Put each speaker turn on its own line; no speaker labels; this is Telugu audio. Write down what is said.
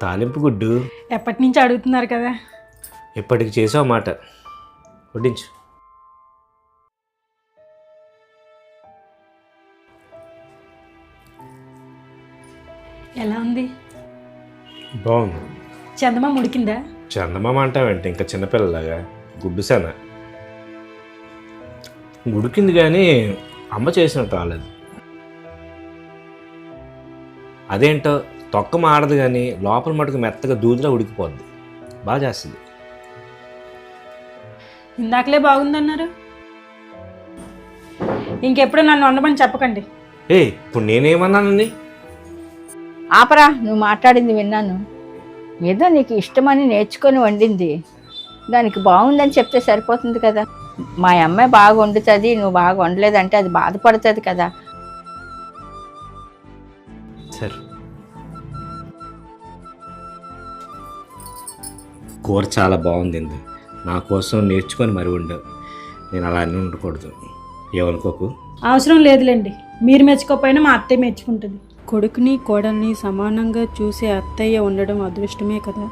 తాలింపు గుడ్డు.
ఎప్పటి నుంచి అడుగుతున్నారు కదా.
ఇప్పటికి చేసావు మాట. వడ్డించు.
ఎలా ఉంది?
బాగుంది.
చందమామ ఉడికిందా?
చందమామ అంటావేంటి ఇంకా చిన్నపిల్లలాగా? గుడ్డు సేన ఉడికింది కానీ అమ్మ చేసినట్టు రాలేదు. అదేంటో తొక్క మాడదు కానీ లోపల మటుకు మెత్తగా దూదిలా ఉడికిపోద్ది. బాగా చేస్తుంది.
ఇందాకలే బాగుందన్నారు. ఇంకెప్పుడు నన్ను వండమని చెప్పకండి.
ఇప్పుడు నేనేమన్నానండి?
ఆపరా, నువ్వు మాట్లాడింది విన్నాను. ఏదో నీకు ఇష్టమని నేర్చుకొని వండింది, దానికి బాగుందని చెప్తే సరిపోతుంది కదా. మా అమ్మాయి బాగా వండుతుంది, నువ్వు బాగా వండలేదంటే అది బాధపడుతుంది కదా.
సరే, కూర చాలా బాగుంది. నా కోసం నేర్చుకొని మరి ఉండవు. నేను అలా అన్నీ ఉండకూడదు, ఏమనుకోకు.
అవసరం లేదులేండి, మీరు మెచ్చుకోకపోయినా మా అత్తయ్య మెచ్చుకుంటుంది.
కొడుకుని కోడల్ని సమానంగా చూసే అత్తయ్య ఉండడం అదృష్టమే కదా.